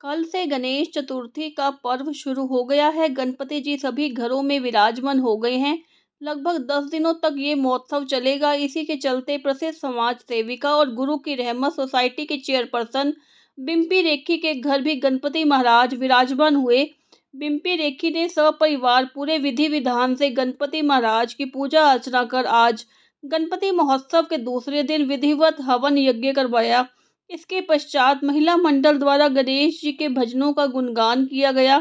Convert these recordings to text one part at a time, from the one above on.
कल से गणेश चतुर्थी का पर्व शुरू हो गया है। गणपति जी सभी घरों में विराजमान हो गए हैं। लगभग 10 दिनों तक ये महोत्सव चलेगा। इसी के चलते प्रसिद्ध समाज सेविका और गुरु की रहमत सोसाइटी के चेयरपर्सन बिम्पी रेखी के घर भी गणपति महाराज विराजमान हुए। बिम्पी रेखी ने सपरिवार पूरे विधि विधान से गणपति महाराज की पूजा अर्चना कर आज गणपति महोत्सव के दूसरे दिन विधिवत हवन यज्ञ करवाया। इसके पश्चात महिला मंडल द्वारा गणेश जी के भजनों का गुणगान किया गया।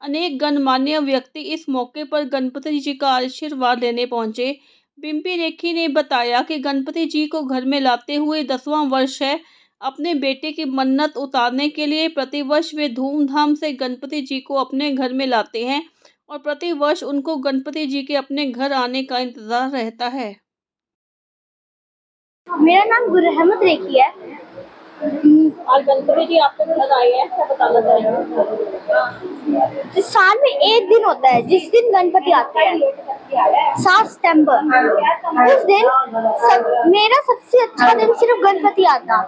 अनेक गणमान्य व्यक्ति इस मौके पर गणपति जी का आशीर्वाद लेने पहुंचे। बिम्पी रेखी ने बताया कि गणपति जी को घर में लाते हुए 10वां वर्ष है। अपने बेटे की मन्नत उतारने के लिए प्रतिवर्ष वे धूमधाम से गणपति जी को अपने घर में लाते हैं और प्रतिवर्ष उनको गणपति जी के अपने घर आने का इंतजार रहता है। मेरा नाम गुरहमत रेखी है। आज गणपति जी आपके घर आए हैं, क्या बताना चाहेंगे? इस साल में एक दिन होता है जिस दिन गणपति आते हैं, 7 सितंबर। उस दिन मेरा सबसे अच्छा दिन सिर्फ गणपति आता।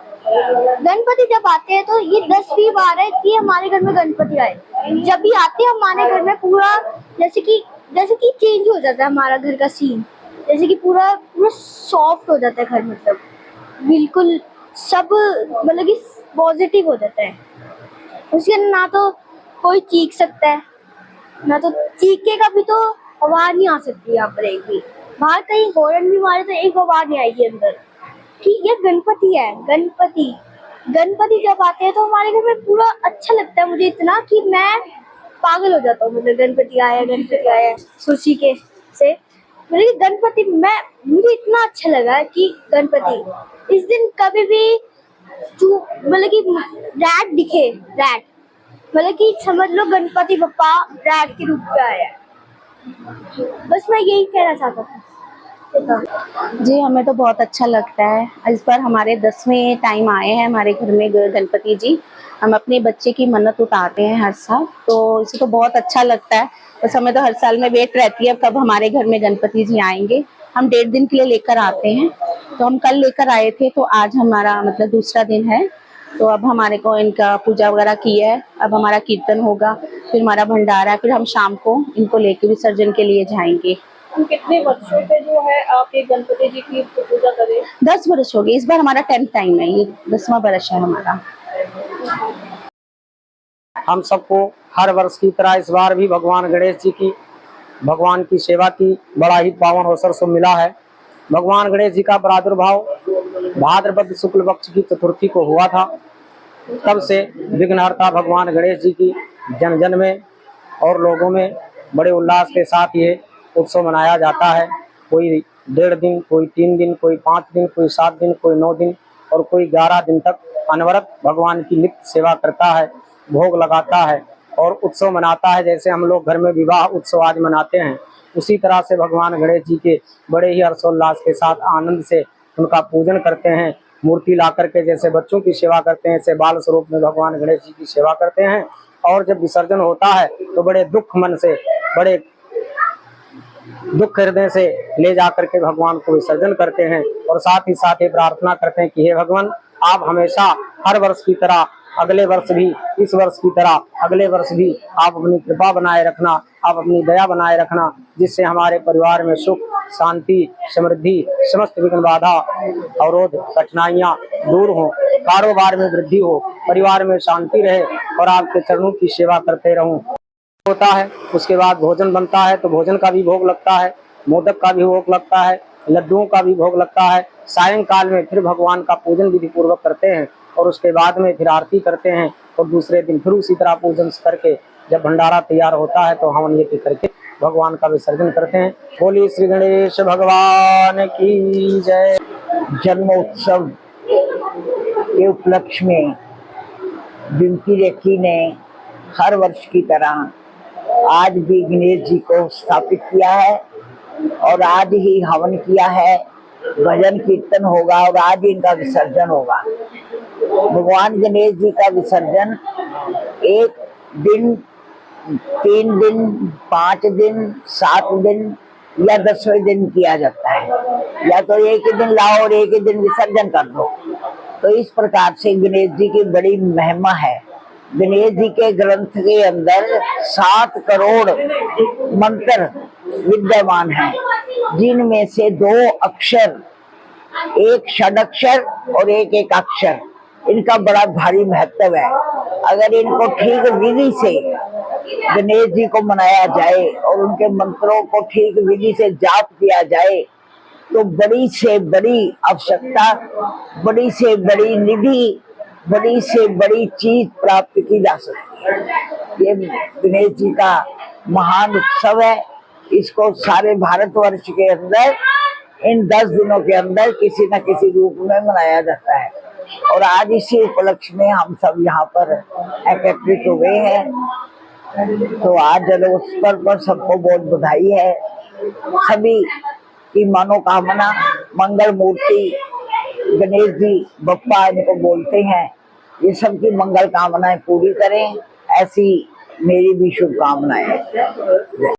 गणपति जब आते हैं तो ये 10वीं बार है कि हमारे घर में गणपति आए। जब भी आते हैं हमारे घर में पूरा जैसे कि चेंज हो जाता है हमारा घर का सीन। जैसे कि पूरा सॉफ्ट हो जाता है घर, मतलब बिल्कुल सब मतलब कि पॉजिटिव हो जाता है। उसके ना तो कोई चीख सकता है, ना तो चीखेगा भी तो आवाज नहीं आ सकती। यहाँ पर एक भी बाहर कहीं हॉर्न भी मारे तो एक आवाज नहीं आएगी अंदर कि ये गणपति है। गणपति जब आते हैं तो हमारे घर में पूरा अच्छा लगता है। मुझे इतना कि मैं पागल हो जाता हूँ। मतलब गणपति आया खुशी के से मतलब गणपति मुझे इतना अच्छा लगा कि गणपति इस दिन कभी भी मतलब कि रैट दिखे, रैट मतलब कि समझ लो गणपति बप्पा रैट के रूप में आया। बस मैं यही कहना चाहता था। जी, हमें तो बहुत अच्छा लगता है। इस बार हमारे 10वें टाइम आए हैं हमारे घर में गणपति जी। हम अपने बच्चे की मन्नत उतारते हैं हर साल, तो इसे तो बहुत अच्छा लगता है। बस हमें तो हर साल में वेट रहती है कब हमारे घर में गणपति जी आएंगे। हम 1.5 दिन के लिए लेकर आते हैं, तो हम कल लेकर आए थे, तो आज हमारा मतलब दूसरा दिन है। तो अब हमारे को इनका पूजा वगैरह की है। अब हमारा कीर्तन होगा, फिर हमारा भंडारा, फिर हम शाम को इनको लेके विसर्जन के लिए जाएंगे। कितने वर्षों से जो है आप ये गणपति जी की पूजा करें? 10 वर्ष हो गए। इस बार हमारा 10th टाइम है, ये 10वां वर्ष है हमारा। हम सबको हर वर्ष की तरह इस बार भी भगवान गणेश जी की भगवान की सेवा की बड़ा ही पावन अवसर से मिला है। भगवान गणेश जी का प्रादुर्भाव भाद्रपद शुक्ल पक्ष की चतुर्थी को हुआ था। तब से विघ्नहर्ता भगवान गणेश जी की जन जन में और लोगों में बड़े उल्लास के साथ ये उत्सव मनाया जाता है। कोई 1.5 दिन, कोई 3 दिन, कोई 5 दिन, कोई 7 दिन, कोई 9 दिन और कोई 11 दिन तक अनवरत भगवान की नित्य सेवा करता है, भोग लगाता है और उत्सव मनाता है। जैसे हम लोग घर में विवाह उत्सव आज मनाते हैं, उसी तरह से भगवान गणेश जी के बड़े ही हर्षोल्लास के साथ आनंद से उनका पूजन करते हैं। मूर्ति ला करके जैसे बच्चों की सेवा करते हैं, ऐसे बाल स्वरूप में भगवान गणेश जी की सेवा करते हैं। और जब विसर्जन होता है तो बड़े दुख मन से, बड़े दुख हृदय से ले जा करके भगवान को विसर्जन करते हैं और साथ ही साथ ये प्रार्थना करते हैं कि हे भगवान, आप हमेशा हर वर्ष की तरह अगले वर्ष भी, इस वर्ष की तरह अगले वर्ष भी आप अपनी कृपा बनाए रखना, आप अपनी दया बनाए रखना, जिससे हमारे परिवार में सुख, शांति, समृद्धि, समस्त विघ्न बाधा, अवरोध, कठिनाइयाँ दूर हो, कारोबार में वृद्धि हो, परिवार में शांति रहे और आपके चरणों की सेवा करते रहूं। होता है उसके बाद भोजन बनता है, तो भोजन का भी भोग लगता है, मोदक का भी भोग लगता है, लड्डुओं का भी भोग लगता है। सायंकाल में फिर भगवान का पूजन विधि पूर्वक करते हैं और उसके बाद में फिर आरती करते हैं और दूसरे दिन फिर उसी तरह पूजन करके जब भंडारा तैयार होता है तो हवन यज्ञ करके भगवान का विसर्जन करते हैं। बोली श्री गणेश भगवान की जय। जन्मोत्सव के उपलक्ष्य में बिम्पी रेखी ने हर वर्ष की तरह आज भी गणेश जी को स्थापित किया है और आज ही हवन किया है, भजन कीर्तन होगा और आज ही इनका विसर्जन होगा। भगवान गणेश जी का विसर्जन 1 दिन, 3 दिन, 5 दिन, 7 दिन या 10वें दिन किया जाता है, या तो एक ही दिन लाओ और एक ही दिन विसर्जन कर दो। तो इस प्रकार से गणेश जी की बड़ी महिमा है गणेश जी के ग्रंथ के अंदर 7 करोड़ मंत्र विद्यमान हैं, जिनमें से 2 अक्षर, एक षडक्षर और एक अक्षर, इनका बड़ा भारी महत्व है। अगर इनको ठीक विधि से गणेश जी को मनाया जाए और उनके मंत्रों को ठीक विधि से जाप किया जाए तो बड़ी से बड़ी आवश्यकता, बड़ी से बड़ी निधि, बड़ी से बड़ी चीज प्राप्त की जा सकती है। ये गणेश जी का महान उत्सव है। इसको सारे भारतवर्ष के अंदर इन 10 दिनों के अंदर किसी न किसी रूप में मनाया जाता है और आज इसी उपलक्ष्य में हम सब यहाँ पर एकत्रित हो गए हैं। तो आज जन्मोत्सव पर सबको बहुत बधाई है। सभी की मनोकामना, मंगल मूर्ति गणेश जी बप्पा इनको बोलते हैं, ये सबकी मंगल कामनाएं पूरी करें, ऐसी मेरी भी शुभकामनाएं।